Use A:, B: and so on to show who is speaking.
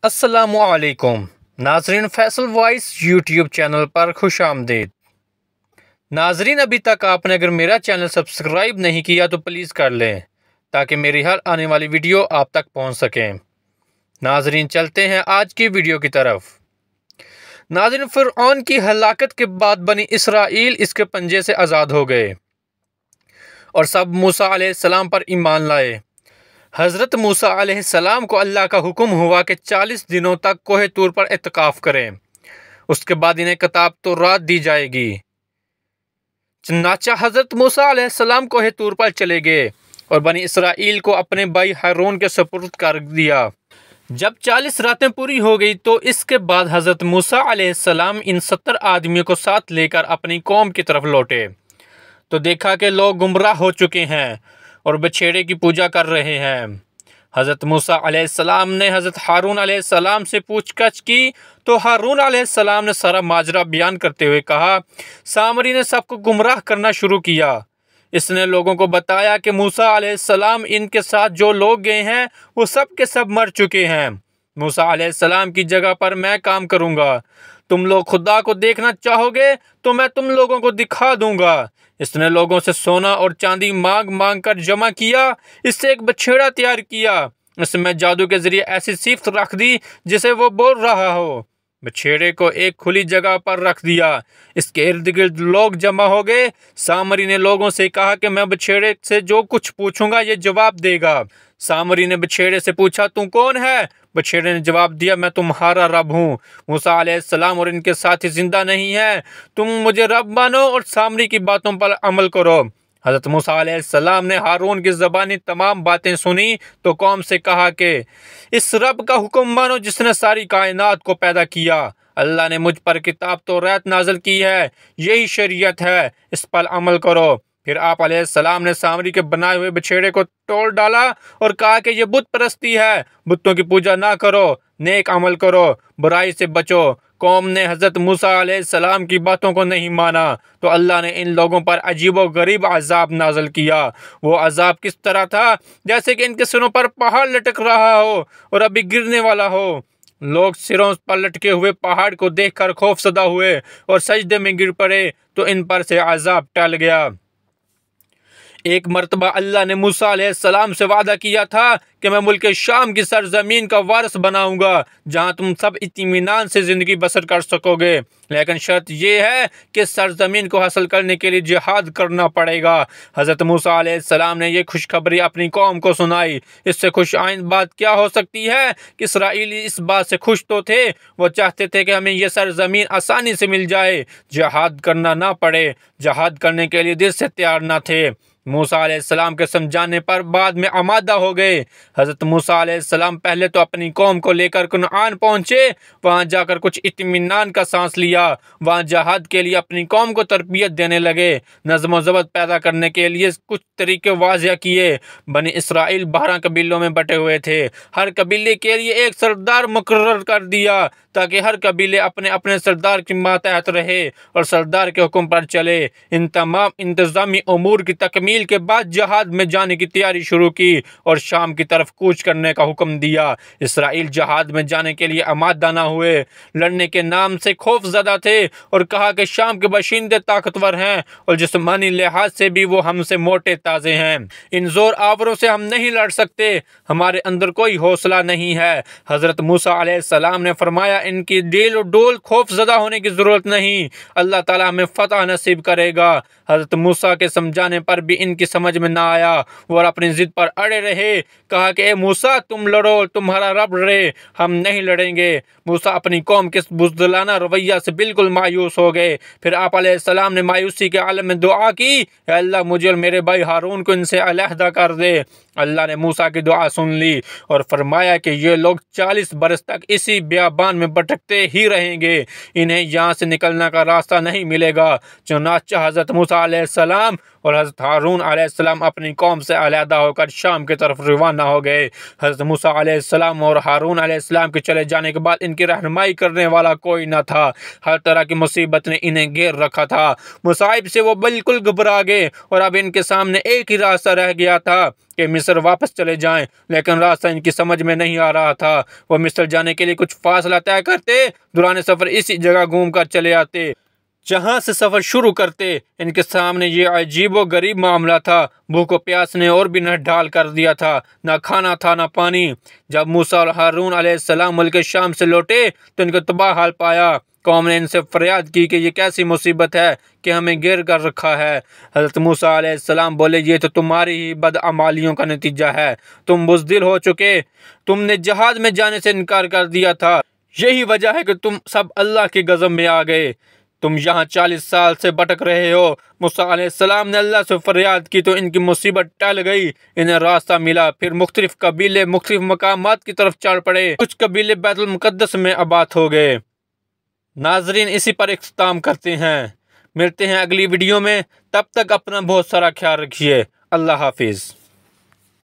A: السلام علیکم ناظرین، فیصل وائس یوٹیوب چینل پر خوش آمدید۔ ناظرین، ابھی تک آپ نے اگر میرا چینل سبسکرائب نہیں کیا تو پلیز کر لیں تاکہ میری ہر آنے والی ویڈیو آپ تک پہنچ سکیں۔ ناظرین، چلتے ہیں آج کی ویڈیو کی طرف۔ ناظرین، فرعون کی ہلاکت کے بعد بنی اسرائیل اس کے پنجے سے آزاد ہو گئے اور سب موسیٰ علیہ السلام پر ایمان لائے۔ حضرت موسیٰ علیہ السلام کو اللہ کا حکم ہوا کہ 40 دنوں تک کوہ طور پر اعتکاف کریں، اس کے بعد انہیں کتاب تورات دی جائے گی۔ چنانچہ حضرت موسیٰ علیہ السلام کوہ طور پر چلے گئے اور بنی اسرائیل کو اپنے بھائی ہارون کے سپرد کر دیا۔ جب 40 راتیں پوری ہو گئی تو اس کے بعد حضرت موسیٰ علیہ السلام ان 70 آدمیوں کو ساتھ لے کر اپنی قوم کی طرف لوٹے تو دیکھا کہ لوگ گمراہ ہو چکے ہیں اور بچھیڑے کی پوجا کر رہے ہیں۔ حضرت موسیٰ علیہ السلام نے حضرت ہارون علیہ السلام سے پوچھ گچھ کی تو ہارون علیہ السلام نے سارا ماجرا بیان کرتے ہوئے کہا، سامری نے سب کو گمراہ کرنا شروع کیا۔ اس نے لوگوں کو بتایا کہ موسیٰ علیہ السلام ان کے ساتھ جو لوگ گئے ہیں وہ سب کے سب مر چکے ہیں۔ موسیٰ علیہ السلام کی جگہ پر میں کام کروں گا۔ تم لوگ خدا کو دیکھنا چاہو گے تو میں تم لوگوں کو دکھا دوں گا۔ اس نے لوگوں سے سونا اور چاندی مانگ مانگ کر جمع کیا، اس سے ایک بچھیڑا تیار کیا، اس میں جادو کے ذریعے ایسی صفت رکھ دی جسے وہ بول رہا ہو۔ بچھیڑے کو ایک کھلی جگہ پر رکھ دیا، اس کے ارد گرد لوگ جمع ہو گئے۔ سامری نے لوگوں سے کہا کہ میں بچھیڑے سے جو کچھ پوچھوں گا یہ جواب دے گا۔ سامری نے بچھیڑے سے پوچھا، تو کون ہے؟ بچھیڑے نے جواب دیا، میں تمہارا رب ہوں۔ موسیٰ علیہ السلام اور ان کے ساتھی زندہ نہیں ہیں، تم مجھے رب مانو اور سامری کی باتوں پر عمل کرو۔ حضرت موسیٰ علیہ السلام نے ہارون کی زبانی تمام باتیں سنی تو قوم سے کہا کہ اس رب کا حکم مانو جس نے ساری کائنات کو پیدا کیا۔ اللہ نے مجھ پر کتاب تورات نازل کی ہے، یہی شریعت ہے، اس پر عمل کرو۔ پھر آپ علیہ السلام نے سامری کے بنائے ہوئے بچھیڑے کو توڑ ڈالا اور کہا کہ یہ بت پرستی ہے، بتوں کی پوجا نہ کرو، نیک عمل کرو، برائی سے بچو۔ قوم نے حضرت موسیٰ علیہ السلام کی باتوں کو نہیں مانا تو اللہ نے ان لوگوں پر عجیب و غریب عذاب نازل کیا۔ وہ عذاب کس طرح تھا؟ جیسے کہ ان کے سروں پر پہاڑ لٹک رہا ہو اور ابھی گرنے والا ہو۔ لوگ سروں پر لٹکے ہوئے پہاڑ کو دیکھ کر خوف زدہ ہوئے اور سجدے میں گر پڑے تو ان پر سے عذاب ٹل گیا۔ ایک مرتبہ اللہ نے موسیٰ علیہ السلام سے وعدہ کیا تھا کہ میں ملک شام کی سرزمین کا وارث بناؤں گا جہاں تم سب اطمینان سے زندگی بسر کر سکو گے، لیکن شرط یہ ہے کہ سرزمین کو حاصل کرنے کے لیے جہاد کرنا پڑے گا۔ حضرت موسیٰ علیہ السلام نے یہ خوشخبری اپنی قوم کو سنائی۔ اس سے خوش آئند بات کیا ہو سکتی ہے کہ اسرائیلی اس بات سے خوش تو تھے، وہ چاہتے تھے کہ ہمیں یہ سرزمین آسانی سے مل جائے، جہاد کرنا نہ پڑے، جہاد کرنے کے لیے دل سے تیار نہ تھے۔ موسیٰ علیہ السلام کے سمجھانے پر بعد میں آمادہ ہو گئے۔ حضرت موسیٰ علیہ السلام پہلے تو اپنی قوم کو لے کر کنعان پہنچے، وہاں جا کر کچھ اطمینان کا سانس لیا، وہاں جہاد کے لیے اپنی قوم کو تربیت دینے لگے، نظم و ضبط پیدا کرنے کے لیے کچھ طریقے واضح کیے۔ بنی اسرائیل 12 قبیلوں میں بٹے ہوئے تھے، ہر قبیلے کے لیے ایک سردار مقرر کر دیا تاکہ ہر قبیلے اپنے اپنے سردار کے ماتحت رہے اور سردار کے حکم پر چلے۔ ان تمام انتظامی امور کی تکمیل کے بعد جہاد میں جانے کی تیاری شروع کی اور شام کی طرف کوچ کرنے کا حکم دیا۔ اسرائیل جہاد میں جانے کے لیے آمادہ نہ ہوئے، لڑنے کے نام سے خوف زدہ تھے اور کہا کہ شام کے باشندے طاقتور ہیں اور جسمانی لحاظ سے بھی وہ ہم سے موٹے تازے ہیں، ان زور آوروں سے ہم نہیں لڑ سکتے، ہمارے اندر کوئی حوصلہ نہیں ہے۔ حضرت موسیٰ علیہ السلام نے فرمایا، ان کی ڈیل و ڈول خوف زدہ ہونے کی ضرورت نہیں، اللہ تعالیٰ ہمیں فتح نصیب کرے گا۔ حضرت موسیٰ کے سمجھانے پر بھی ان کی سمجھ میں نہ آیا، وہ اپنی ضد پر اڑے رہے، کہا کہ اے موسیٰ تم لڑو، تمہارا رب لڑے، ہم نہیں لڑیں گے۔ موسیٰ اپنی قوم کے بزدلانہ رویہ سے بالکل مایوس ہو گئے۔ پھر آپ علیہ السلام نے مایوسی کے عالم میں دعا کی، اے اللہ مجھے اور میرے بھائی ہارون کو ان سے علیحدہ کر دے۔ اللہ نے موسیٰ کی دعا سن لی اور فرمایا کہ یہ لوگ 40 برس تک اسی بیابان میں بھٹکتے ہی رہیں گے، انہیں یہاں سے نکلنے کا راستہ نہیں ملے گا۔ چنانچہ حضرت موسیٰ علیہ السلام اور حضرت ہارون علیہ السلام اپنی قوم سے علیحدہ ہو کر شام کی طرف روانہ ہو گئے۔ حضرت موسیٰ علیہ السلام اور ہارون علیہ السلام کے چلے جانے کے بعد ان کی رہنمائی کرنے والا کوئی نہ تھا۔ ہر طرح کی مصیبت نے انہیں گھیر رکھا تھا۔ مصائب سے وہ بالکل گھبرا گئے اور اب ان کے سامنے ایک ہی راستہ رہ گیا تھا کہ مصر واپس چلے جائیں، لیکن راستہ ان کی سمجھ میں نہیں آ رہا تھا۔ وہ مصر جانے کے لیے کچھ فاصلہ طے کرتے، دوران سفر اسی جگہ گھوم کر چلے آتے جہاں سے سفر شروع کرتے۔ ان کے سامنے یہ عجیب و غریب معاملہ تھا۔ بھوک و پیاس نے اور بھی نہ ڈھال کر دیا تھا، نہ کھانا تھا نہ پانی۔ جب موسیٰ اور ہارون علیہ السلام ملک شام سے لوٹے تو ان کو تباہ حال پایا۔ قوم نے ان سے فریاد کی کہ یہ کیسی مصیبت ہے کہ ہمیں گھیر کر رکھا ہے۔ حضرت موسیٰ علیہ السلام بولے، یہ تو تمہاری ہی بدعمالیوں کا نتیجہ ہے۔ تم بزدل ہو چکے، تم نے جہاد میں جانے سے انکار کر دیا تھا، یہی وجہ ہے کہ تم سب اللہ کے غضب میں آ گئے۔ تم یہاں 40 سال سے بھٹک رہے ہو۔ موسیٰ علیہ السلام نے اللہ سے فریاد کی تو ان کی مصیبت ٹل گئی، انہیں راستہ ملا۔ پھر مختلف قبیلے مختلف مقامات کی طرف چڑھ پڑے۔ کچھ قبیلے بیت المقدس میں آباد ہو گئے۔ ناظرین، اسی پر اختتام کرتے ہیں، ملتے ہیں اگلی ویڈیو میں، تب تک اپنا بہت سارا خیال رکھیے۔ اللہ حافظ۔